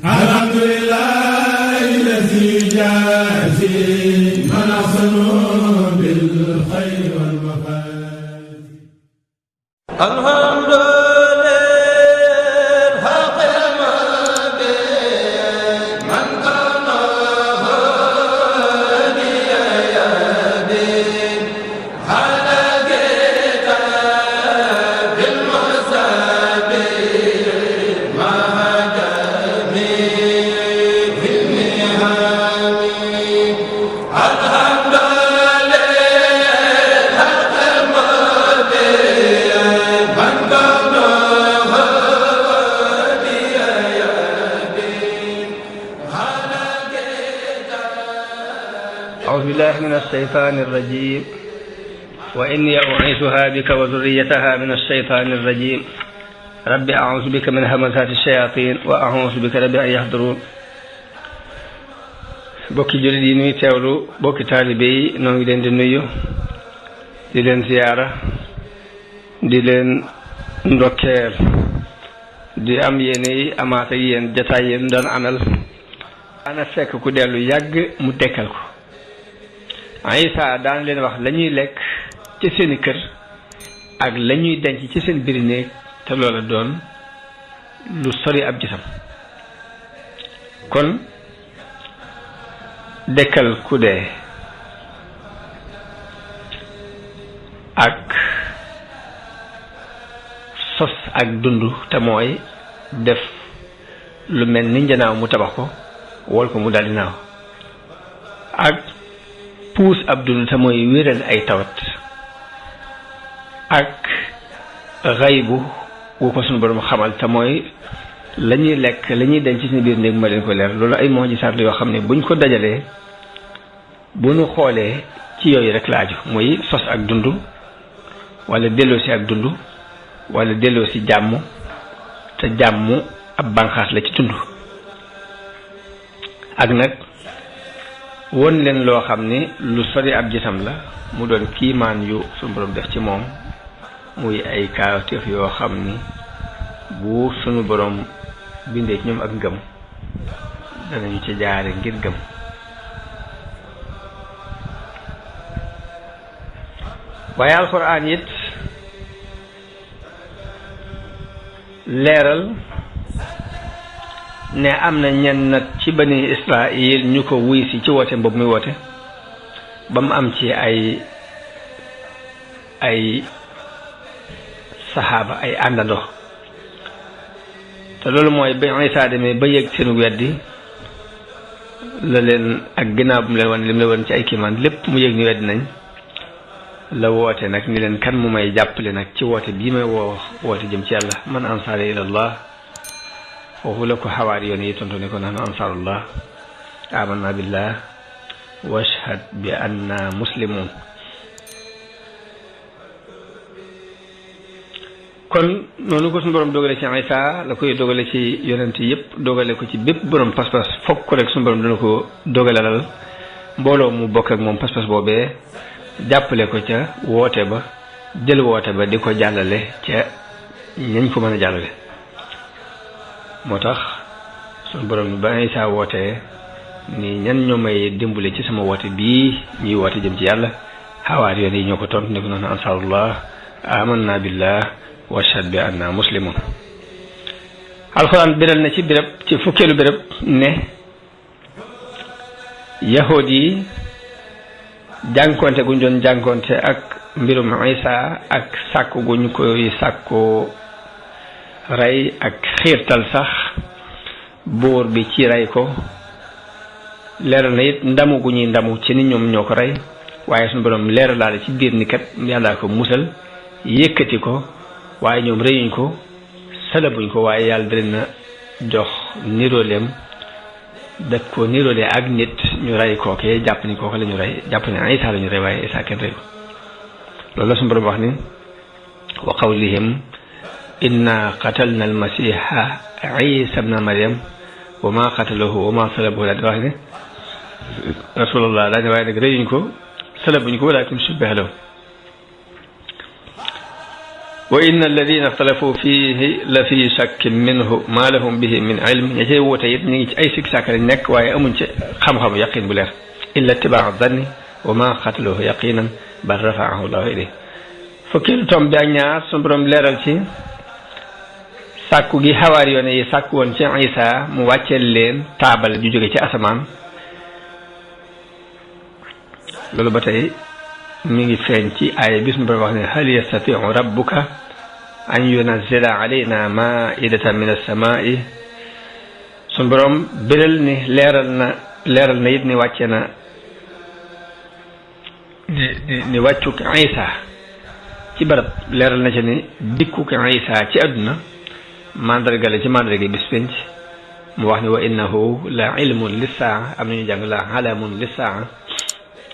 alhamdulillahi allazi jazi man ahsanu bil khayri wal mafaz. أعوذ بالله من الشيطان الرجيم وإني أعيذها بك وذريتها من الشيطان الرجيم رب أعوذ بك من همزات الشياطين وأعوذ بك رب أن يحضرون bokki jullit yi nuy teewlu bokki taalibe yi noo ngi leen di nuyu di leen ziyaara di leen ndokkeel di am yéene yi amaat ak yéen jataay yéen doon amal ana fekk ku dellu yàgg mu dekkal ko Isa daan leen wax lañuy lekk ci seeni kër ak lañuy denc ci seen biir néeg te loola doon lu sori ab gisam kon dekkal ku dee ak sos ak dund te mooy def lu mel ni njanaaw mu tabax ko wol ko mu daldi naaw ak puus ab dund te mooy wéral ay tawat ak xaybu wu ko sunu borom xamal te mooy lañuy lekk lañuy denc ci seen biir néeg ma leen ko leer loolu ay mujisaat la yoo xam ne buñ ko dajalee bu ñu xoolee ci yooyu rek laaju muy sos ak dund wala delloosi ak dund wala delloosi jàmm te jàmm ab bànqaas la ci dund ak nag won leen loo xam ni lu sori ab gisam la mu doon kiimaan yu sunu borom def ci moom muy ay kaawteef yoo xam ni bu sunu borom bindee ci ñoom ak ngëm danañu ci jaare ngir gëm waaye alxuraan it leeral ne am na ñenn nag ci bani Israël ñu ko wuy si ci woote boobu muy woote ba mu am ci ay saxaaba ay àndandoo te loolu mooy ba Isaa demee ba yëg seenu weddi la leen ak ginnaaw bu mu leen wan li mu leen wan ci ay kiimaan lépp mu yëg ni weddi nañ la woote nag ni leen kan mu may jàppale nag ci woote bii may woote jëm ci yàlla man ansaari ilallah foofu la ko xawaari yoon yi tontu ne ko nahnu ansaarullah amanna billah washhad bi anna muslimun kon noonu ko suñu borom dogale ci Isa la koy dogale ci yonent yëpp dogale ko ci bépp borom pas-pas fokk ko rek suñu borom dana ko dogalalal mbooloo mu bokk ak moom pas-pas boobee jàppale ko ca woote ba jël woote ba di ko jàllale ca ñañ ko mën a jàllale moo tax suñu borom ba Isa wootee ni ñan ñoo may dimbale ci sama woote bii ñuy woote jëm ci yàlla xawaar yoon yi ñoo ko tontu ne ko noonu ansaarullah amanna billah washhad bi anna muslimun alxuraan biral na ci béréb ci fukkeelu béréb ne yahood yi jànkonte guñ doon jànkonte ak mbirum Isa ak sàkku guñ koy sàkku rey ak xiirtal sax buur bi ci rey ko leeral na it ndamu gu ñuy ndamu ci ni ñoom ñoo ko rey waaye suñu borom leeral laale ci biir ni kat yàllaa ko musal yëkkati ko waaye ñoom reyuñ ko salabuñ ko waaye yàlla da leen a jox nirooleem daf ko niroole ak nit ñu rey kookee jàpp ni kooke la ñu rey jàpp ne Isa la ñu rey waaye Isa kenn rey ko loolu la suñu borom wax ni wa qawlihim inna qatalna almasiha Isa ibna Maryam wa ma qataluhu wa ma salabuhu la di wax ne rasulullah daa ne waaye nag reyuñ ko salabuñ ko walakin shubbiha lahu wa inna alladina ixtalafu fihi la fi shakkin minhu ma lahum bihi min ilm ña cay woote it ñu ngi ci ay sikk sàkk lañ nekk waaye amuñ ci xam-xam yaqin bu leer illa tibaa zanni wa ma xataluhu yaqinan bal rafaahu llahu ilayhi fukki tom bi ak ñaar suñu borom leeral ci sàkku gi xawaar yoone yi sàkku woon ci Isa mu wàcceel leen taabal ju jóge ci asamaan loolu ba tey mi ngi feeñ ci aaya bi suñu borom wax ne hal yastatiu rabbuka an yunazila alayna maidatan min as-samaa'i suñu borom biral ni leeral na it ni wàcce na ni wàccuk Isa ci barab leeral na ci ni dikkuk Isa ci àdduna mandarga la ci mandarga bis penc mu wax ni wa innahu la ilmun lissaa am nañu jàng la alamun lissaa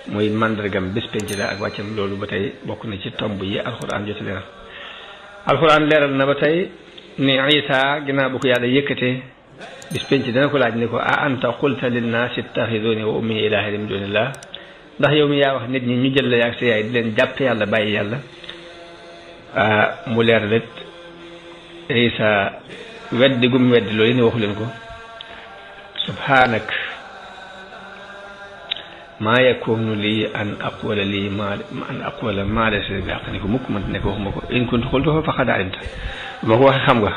muy mandargam bis penc la ak wàccam loolu ba tey bokk na ci tomb yi alxuraan jot leeral alxuraan leeral na ba tey ni Isa ginnaaw bu ko yàlla yëkkatee bis penc dana ko laaj ni ko a anta qulta linnaasi ittaxiduni wa ummi ilaahin min dunillah ndax yow mi yaa wax nit ñi ñu jël la yaag sa yaay di leen jàpp yàlla bàyyi yàlla mu leeral it Isa weddi gum weddi loolu ni waxu leen ko subhanak maa yakunu lii an aqula ma laysa li bihaq ni ko mukk man ne ko waxuma ko in kuntu qultuhu faqad alimta bu ma ko waxee xam nga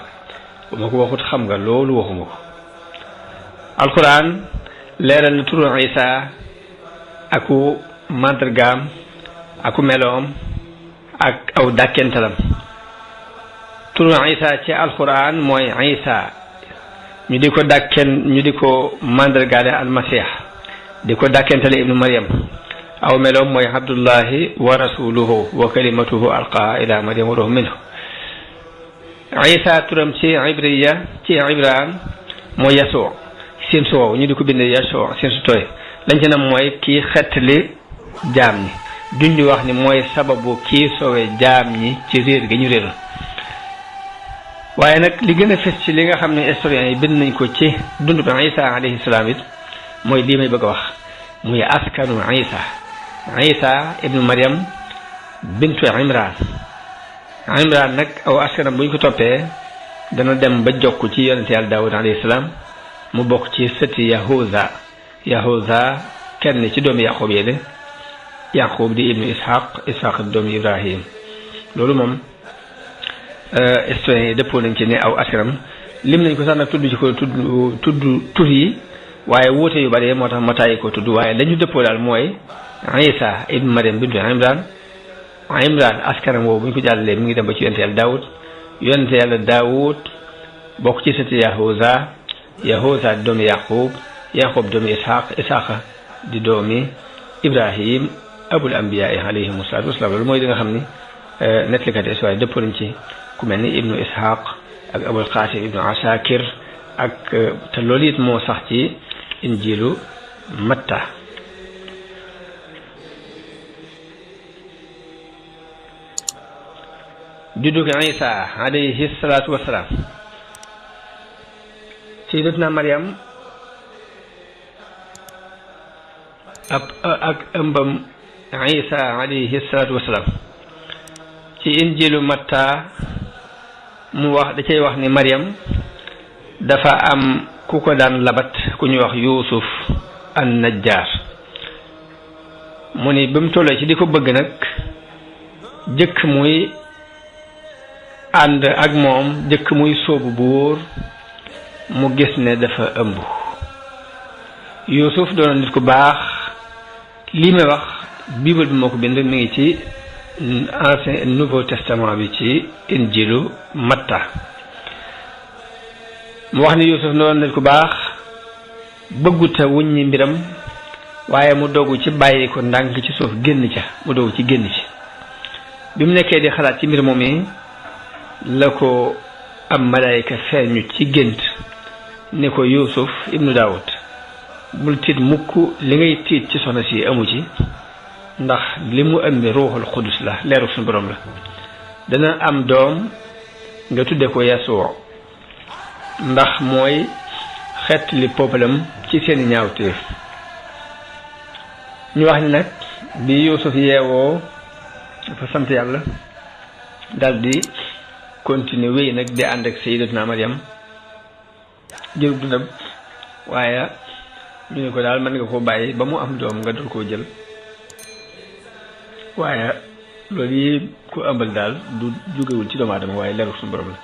bu ma ko waxut xam nga loolu waxuma ko alquran leeral na turu Isa aku mandargaam aku meloom ak aw dàkkentalam turu Isa ci alquran mooy Isa ñu di ko mandargaale almasih di ko dàkkentale ibnu Maryam aw meloom mooy abdullahi wa rasuluhu wa kalimatuhu alqaa ila Maryam wa ruhun minhu Isa turam ci ibraan mooy Yasuu seen su wow ñu di ko bind Yasuu seen su tooy lañ ci nam mooy kii xettali jaam ñi duñ di wax ni mooy sababu kii sowe jaam ñi ci réer gi ñu réeroon waaye nag li gën a fës ci li nga xam ne historiens yi bind nañ ko ci dund bi Isa alayhi salaam it mooy lii may bëgg a wax muy askanu Isa ibnu Maryam bintu Imran nag aw askanam bu ñu ko toppee dana dem ba jokk ci yonente yàlla Daawud alayhi salaam mu bokk ci sëti Yahuza kenn ci doomi Yaqub yéle Yaqub di ibnu Ishaq di doomi Ibrahim loolu moom historiens yi dëppoo nañ ci ne aw askanam lim nañ ko sax nag tudd ci ko tudd tur yi waaye wuute yu bari moo tax ma tàyyi ko tudd waaye lañu dëppoo daal mooy Isa ibn Maryam bintu Imran askanam woowu bu ñu ko jàllalee mi ngi dem ba ci yonente yàlla Daawud bokk ci sëti Yahuza di doomi Yaqub doomi Ishaq di doomi Ibrahim abul anbiya alayhimu salaatu wasalaam loolu mooy li nga xam ni nettalikat histoire dëppoo nañ ci ku mel ni ibnu Ishaq ak abul Qasim ibnu Asakir ak te loolu it moo sax ci injilu Matta juddu Isa alayhi salaatu wasalaam sayyidatuna Maryam ak ëmbam Isa alayhi salaatu wasalaam ci injilu Matta mu wax da cay wax ni Maryam dafa am ku ko daan labat ku ñuy wax Yuusuf an Najjaar mu ni ba mu tollee ci di ko bëgg nag jëkk muy ànd ak moom jëkk muy sóobu bu wóor mu gis ne dafa ëmb Yuusuf doon nit ku baax lii may wax bible bi moo ko bind mi ngi ci ancien nouveau testament bi ci injilu Matta mu wax ni Yuusuf doon nit ku baax bëgguta wuññi mbiram waaye mu dogu ci bàyyi ko ndànk ci suuf génn ca mu dogu ci génn ci bi mu nekkee di xalaat ci mbir moom yi la ko am malaayika feeñu ci gént ni ko Yuusuf ibnu Daawud bul tiit mukk li ngay tiit ci soxna si amu ci ndax li mu ëmbi ruuxul xudus la leeru suñu borom la dana am doom nga tudde ko Yasuu ndax mooy xeet li peuplem ci seeni ñaawteef ñu wax ni nag bi Yuusuf yeewoo dafa sant yàlla daldi continuer wéy nag di ànd ak sayyidatuna Maryam jël dundam waaye ñu ne ko daal mën nga koo bàyyi ba mu am doom nga dal koo jël waaye loolu yi ku ëmbal daal du jógewul ci doomu aadama waaye leeru suñu borom la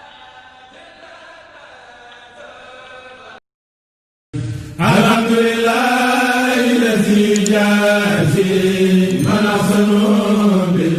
alhamdulillahi lazi jazi man ahsanu bil